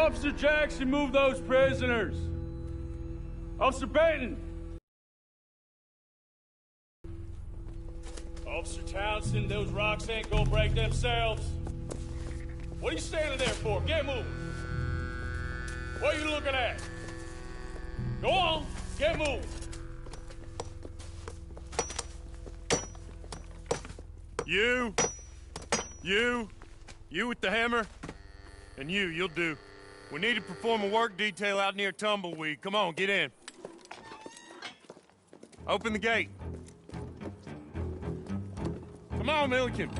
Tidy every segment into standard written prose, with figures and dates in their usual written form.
Officer Jackson, move those prisoners. Officer Benton. Officer Townsend, those rocks ain't gonna break themselves. What are you standing there for? Get moving. What are you looking at? Go on, get moving. You with the hammer, and you'll do. We need to perform a work detail out near Tumbleweed. Come on, get in. Open the gate. Come on, Milliken.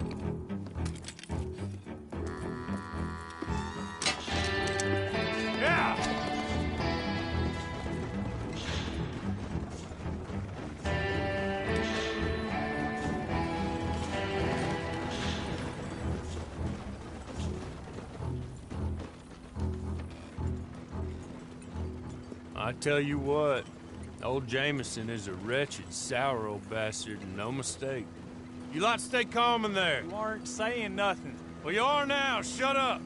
Yeah! I tell you what, old Jameson is a wretched, sour old bastard, and no mistake. You lot stay calm in there. You aren't saying nothing. Well, you are now. Shut up.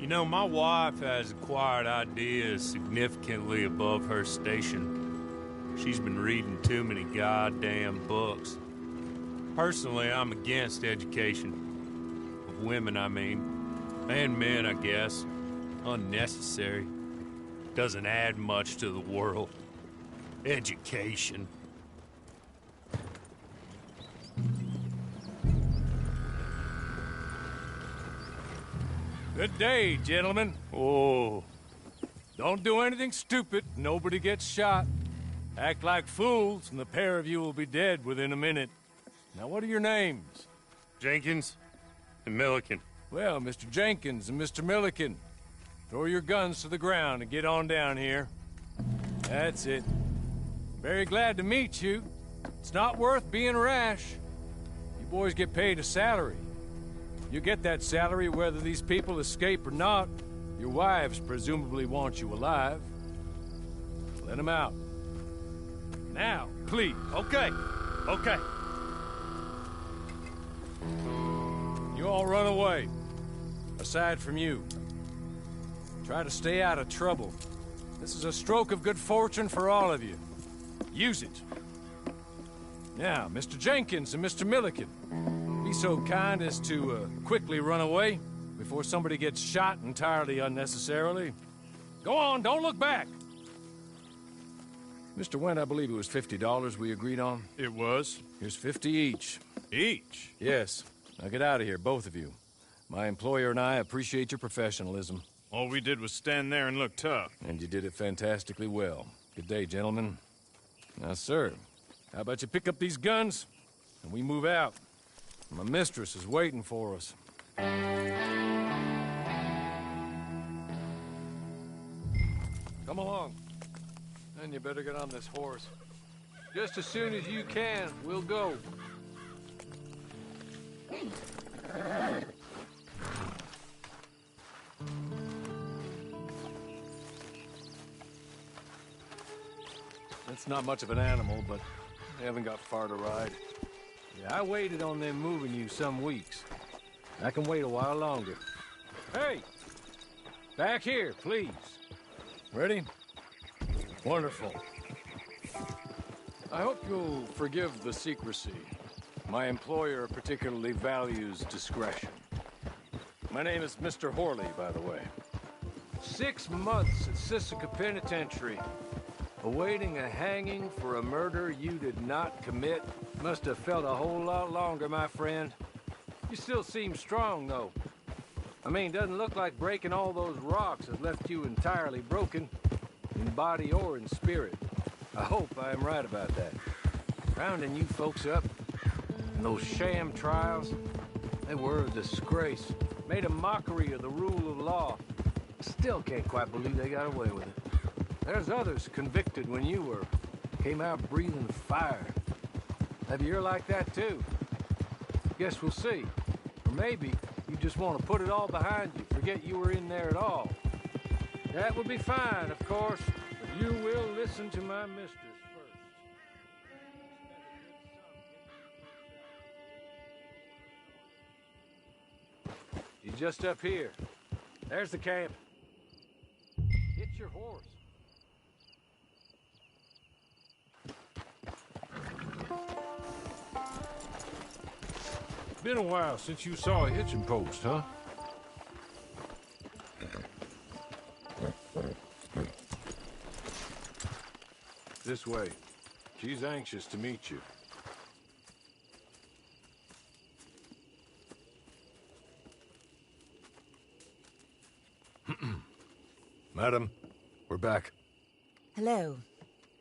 You know, my wife has acquired ideas significantly above her station. She's been reading too many goddamn books. Personally, I'm against education. Of women, I mean. And men, I guess. Unnecessary. Doesn't add much to the world. Education. Good day, gentlemen. Oh. Don't do anything stupid. Nobody gets shot. Act like fools, and the pair of you will be dead within a minute. Now, what are your names? Jenkins and Milliken. Well, Mr. Jenkins and Mr. Milliken, throw your guns to the ground and get on down here. That's it. Very glad to meet you. It's not worth being rash. You boys get paid a salary. You get that salary whether these people escape or not. Your wives presumably want you alive. Let them out. Now, please. Okay. You all run away. Aside from you. Try to stay out of trouble. This is a stroke of good fortune for all of you. Use it. Now, Mr. Jenkins and Mr. Milliken, be so kind as to quickly run away before somebody gets shot entirely unnecessarily. Go on, don't look back. Mr. Wendt, I believe it was $50 we agreed on. It was. Here's 50 each. Each? Yes. Now get out of here, both of you. My employer and I appreciate your professionalism. All we did was stand there and look tough. And you did it fantastically well. Good day, gentlemen. Now, sir, how about you pick up these guns, and we move out? My mistress is waiting for us. Come along. And you better get on this horse. Just as soon as you can, we'll go. It's not much of an animal, but they haven't got far to ride. Yeah, I waited on them moving you some weeks. I can wait a while longer. Hey! Back here, please. Ready? Wonderful. I hope you'll forgive the secrecy. My employer particularly values discretion. My name is Mr. Horley, by the way. 6 months at Sisika Penitentiary. Awaiting a hanging for a murder you did not commit. Must have felt a whole lot longer, my friend. You still seem strong, though. I mean, doesn't look like breaking all those rocks has left you entirely broken, in body or in spirit. I hope I am right about that. Rounding you folks up, and those sham trials, they were a disgrace. Made a mockery of the rule of law. I still can't quite believe they got away with it. There's others convicted when you were. Came out breathing fire. Maybe you're like that too. Guess we'll see. Or maybe you just want to put it all behind you, forget you were in there at all. That would be fine, of course, but you will listen to my mistress first. She's just up here. There's the camp. Get your horse. Been a while since you saw a hitching post, huh? This way. She's anxious to meet you. Madam, we're back. Hello.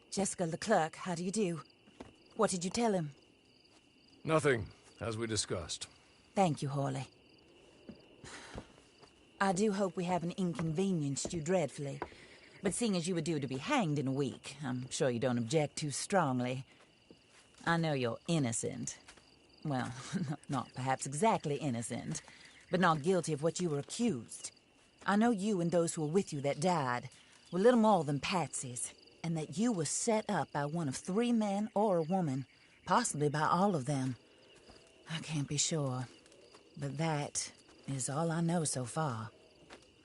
Jessica Leclerc, how do you do? What did you tell him? Nothing, as we discussed. Thank you, Hawley. I do hope we haven't inconvenienced you dreadfully. But seeing as you were due to be hanged in a week, I'm sure you don't object too strongly. I know you're innocent. Well, not perhaps exactly innocent, but not guilty of what you were accused. I know you and those who were with you that died were little more than patsies, and that you were set up by one of 3 men or a woman, possibly by all of them. I can't be sure, but that is all I know so far.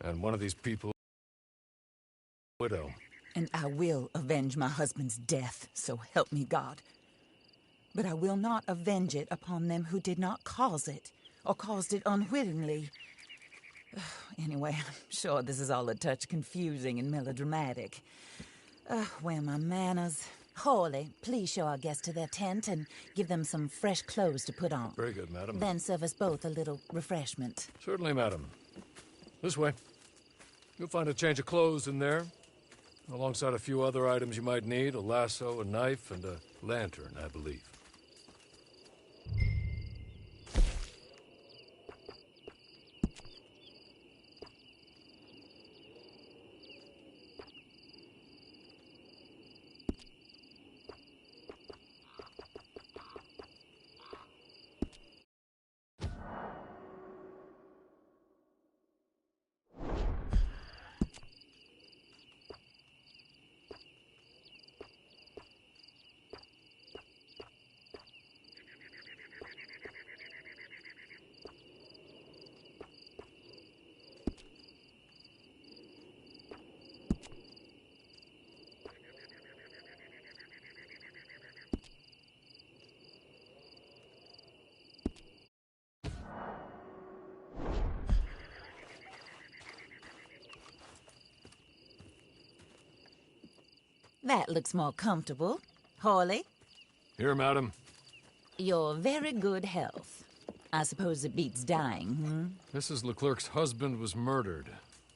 And one of these people... widow. And I will avenge my husband's death, so help me God. But I will not avenge it upon them who did not cause it, or caused it unwittingly. Anyway, I'm sure this is all a touch confusing and melodramatic. Where are my manners? Hawley, please show our guests to their tent and give them some fresh clothes to put on. Very good, madam. Then serve us both a little refreshment. Certainly, madam. This way. You'll find a change of clothes in there, alongside a few other items you might need, a lasso, a knife, and a lantern, I believe. That looks more comfortable. Hawley, Here, madam. your very good health. I suppose it beats dying, Mrs. Leclerc's husband was murdered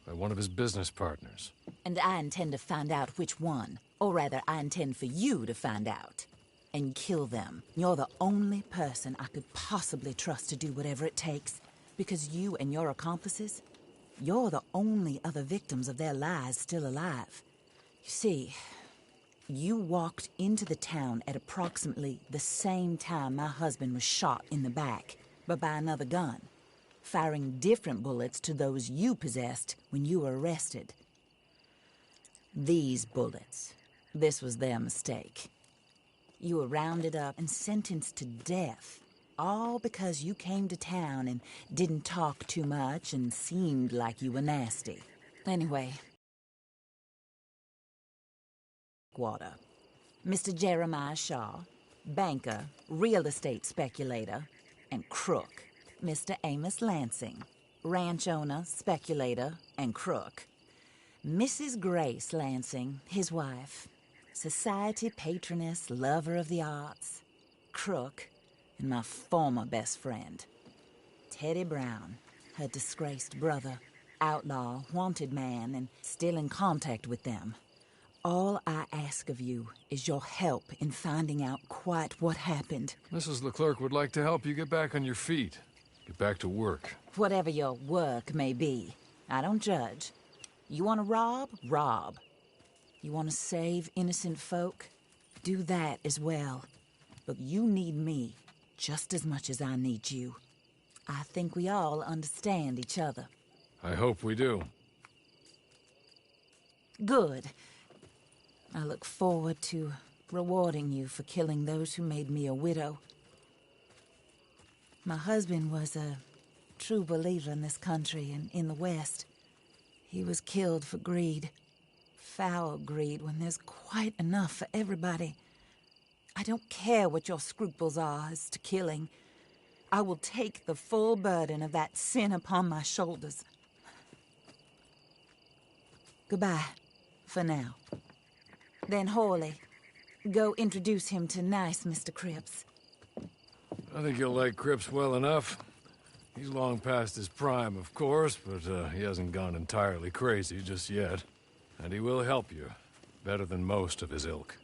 by one of his business partners. And I intend to find out which one. Or rather, I intend for you to find out. And kill them. You're the only person I could possibly trust to do whatever it takes. Because you and your accomplices, you're the only other victims of their lies still alive. You see, you walked into the town at approximately the same time my husband was shot in the back, but by another gun, firing different bullets to those you possessed when you were arrested. These bullets, this was their mistake. You were rounded up and sentenced to death, all because you came to town and didn't talk too much and seemed like you were nasty. Anyway, water. Mr. Jeremiah Shaw, banker, real estate speculator, and crook. Mr. Amos Lansing, ranch owner, speculator, and crook. Mrs. Grace Lansing, his wife, society patroness, lover of the arts, crook, and my former best friend. Teddy Brown, her disgraced brother, outlaw, wanted man, and still in contact with them. All I ask of you is your help in finding out quite what happened. Mrs. Leclerc would like to help you get back on your feet. Get back to work. Whatever your work may be, I don't judge. You want to rob? Rob. You want to save innocent folk? Do that as well. But you need me just as much as I need you. I think we all understand each other. I hope we do. Good. I look forward to rewarding you for killing those who made me a widow. My husband was a true believer in this country and in the West. He was killed for greed. Foul greed when there's quite enough for everybody. I don't care what your scruples are as to killing. I will take the full burden of that sin upon my shoulders. Goodbye, for now. Then Hawley, go introduce him to nice Mr. Cripps. I think you'll like Cripps well enough. He's long past his prime, of course, but he hasn't gone entirely crazy just yet. And he will help you, better than most of his ilk.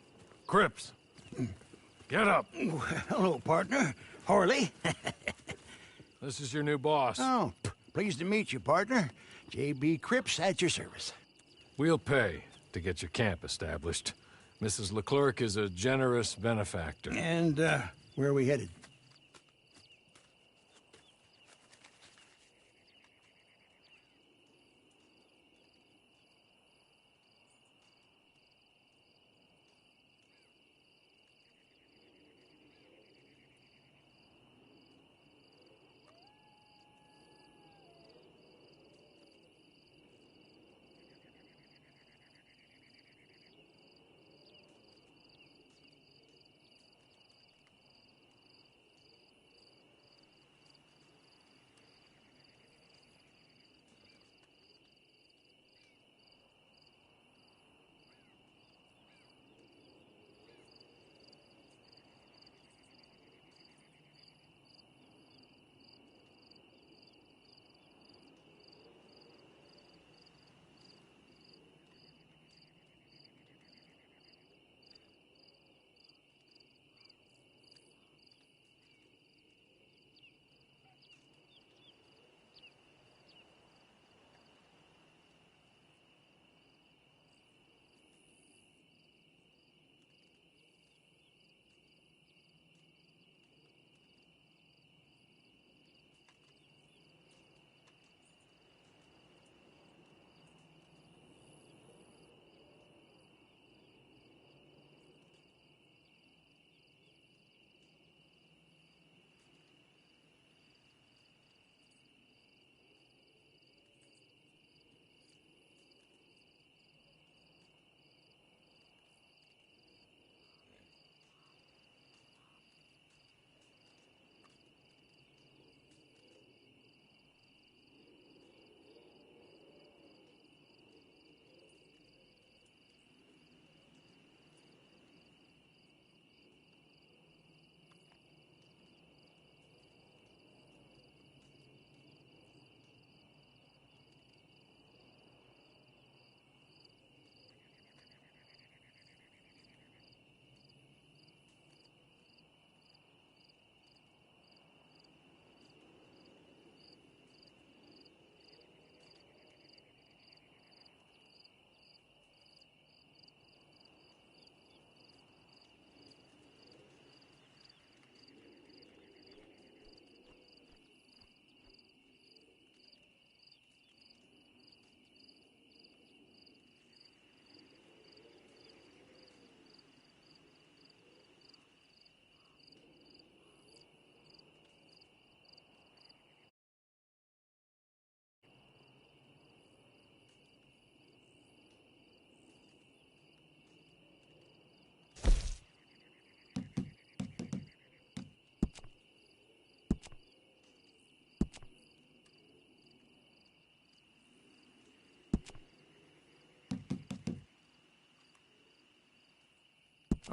Cripps! Get up! Hello, partner. Hawley. This is your new boss. Oh, pleased to meet you, partner. J.B. Cripps at your service. We'll pay to get your camp established. Mrs. Leclerc is a generous benefactor. And, where are we headed?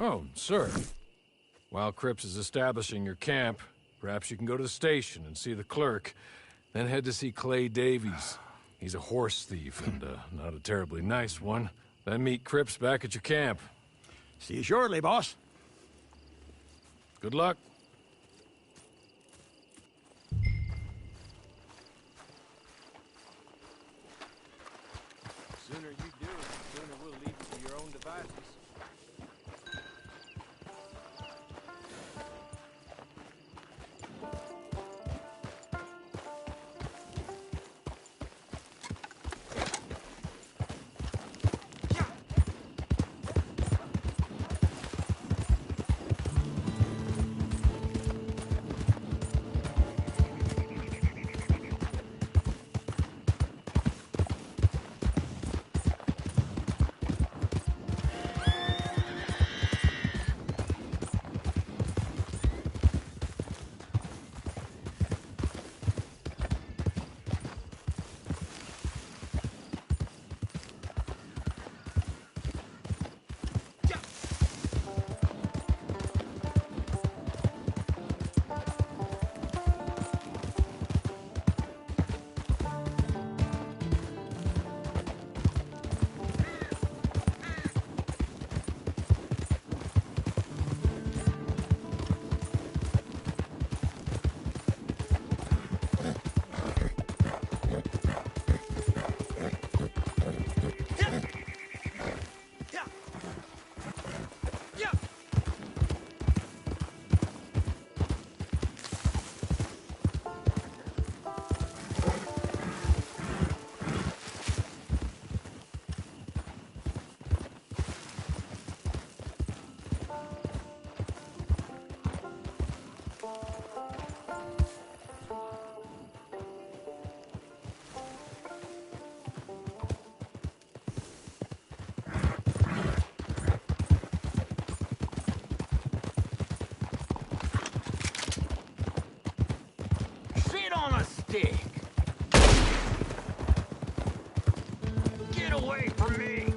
Oh, sir. While Cripps is establishing your camp, perhaps you can go to the station and see the clerk, then head to see Clay Davies. He's a horse thief, and not a terribly nice one. Then meet Cripps back at your camp. See you shortly, boss. Good luck. The sooner you do it, the sooner we'll leave you to your own devices. stick. Get away from me!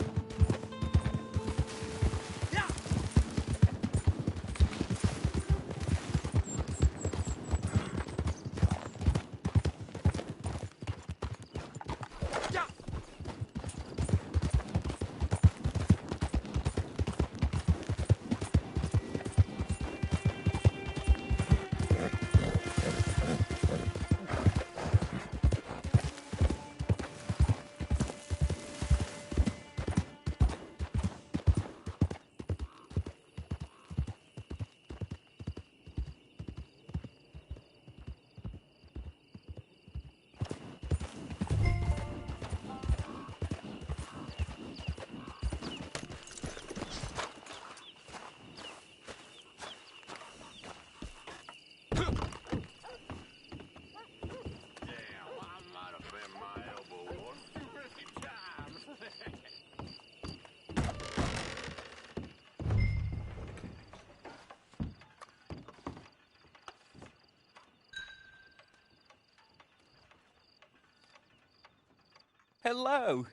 Hello.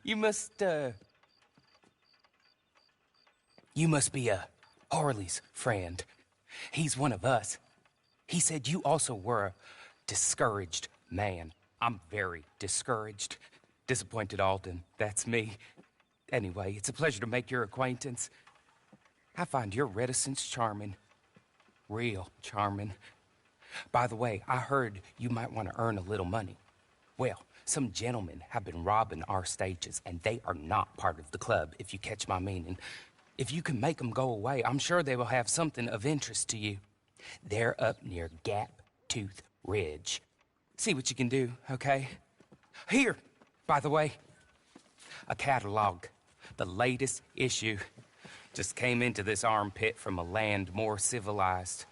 You must be Harley's friend. He's one of us. He said you also were a discouraged man. I'm very discouraged. Disappointed Alden, that's me. Anyway, it's a pleasure to make your acquaintance. I find your reticence charming. Real charming. By the way, I heard you might want to earn a little money. Well, some gentlemen have been robbing our stages, and they are not part of the club, if you catch my meaning. If you can make them go away, I'm sure they will have something of interest to you. They're up near Gap Tooth Ridge. See what you can do, okay? Here, by the way, a catalog. The latest issue. Just came into this armpit from a land more civilized.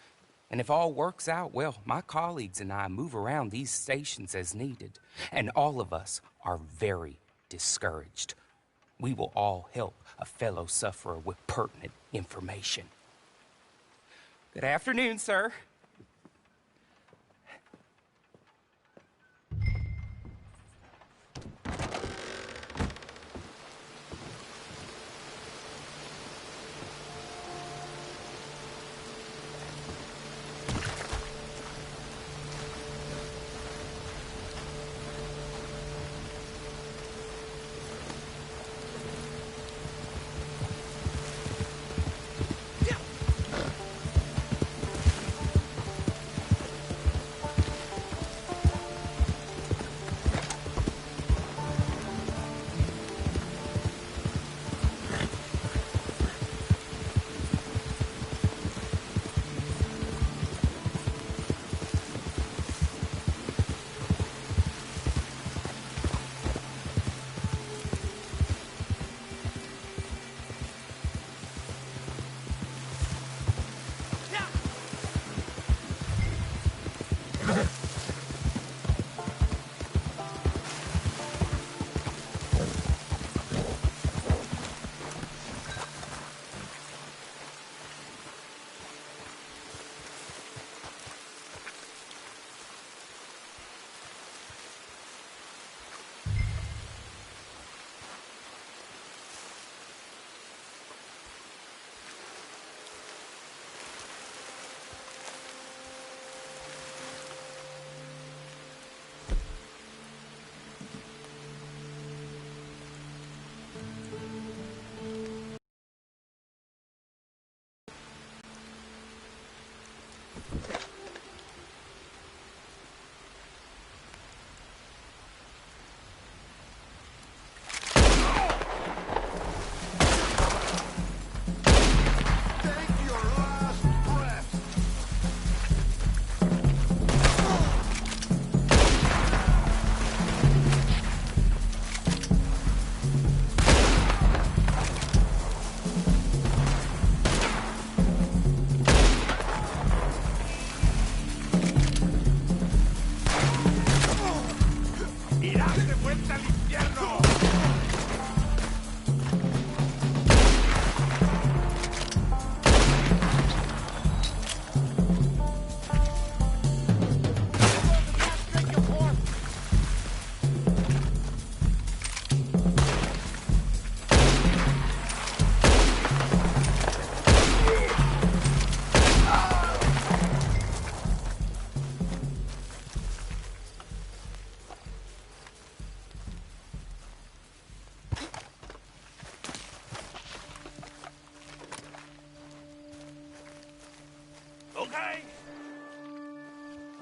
And if all works out, well, my colleagues and I move around these stations as needed. And all of us are very discouraged. We will all help a fellow sufferer with pertinent information. Good afternoon, sir.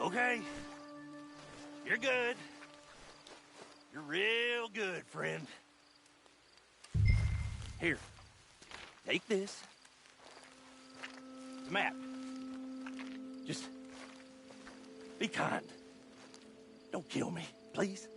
Okay. You're good. You're real good, friend. Here. Take this. It's a map. Just be kind. Don't kill me, please.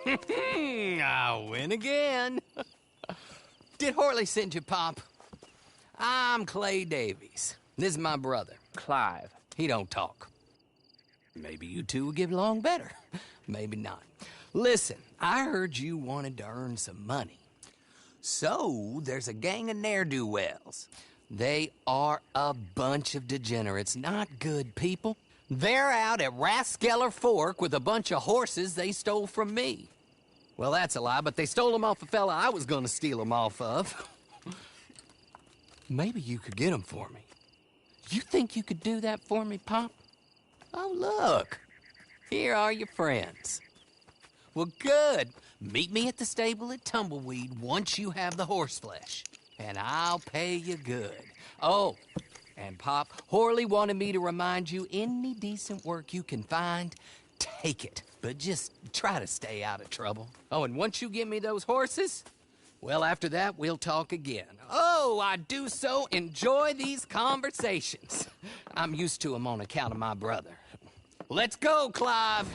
I win again. Did Horley send you, Pop? I'm Clay Davies. This is my brother, Clive. He don't talk. Maybe you two will get along better. Maybe not. Listen, I heard you wanted to earn some money. So, there's a gang of ne'er-do-wells. They are a bunch of degenerates, not good people. They're out at Raskeller Fork with a bunch of horses they stole from me. Well, that's a lie, but they stole them off a fella I was gonna steal them off of. Maybe you could get them for me. You think you could do that for me, Pop? Oh, look. Here are your friends. Well, good. Meet me at the stable at Tumbleweed once you have the horse flesh, and I'll pay you good. Oh, and Pop, Horley wanted me to remind you, any decent work you can find, take it. But just try to stay out of trouble. Oh, and once you give me those horses, well, after that, we'll talk again. Oh, I do so enjoy these conversations. I'm used to them on account of my brother. Let's go, Clive.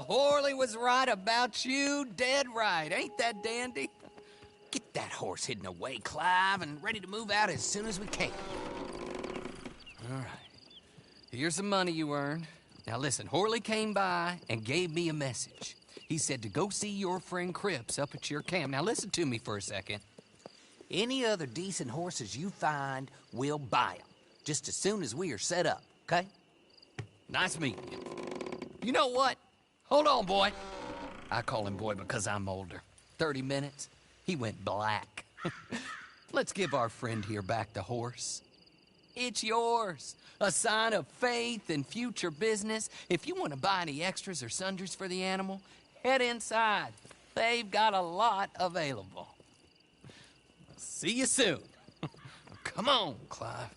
Horley was right about you, dead right. Ain't that dandy? Get that horse hidden away, Clive, and ready to move out as soon as we can. All right. Here's the money you earned. Now listen, Horley came by and gave me a message. He said to go see your friend Cripps up at your camp. Now listen to me for a second. Any other decent horses you find, we'll buy them. Just as soon as we are set up, okay? Nice meeting you. You know what? Hold on, boy. I call him boy because I'm older. 30 minutes, he went black. Let's give our friend here back the horse. It's yours. A sign of faith and future business. If you want to buy any extras or sundries for the animal, head inside. They've got a lot available. See you soon. Come on, Clive.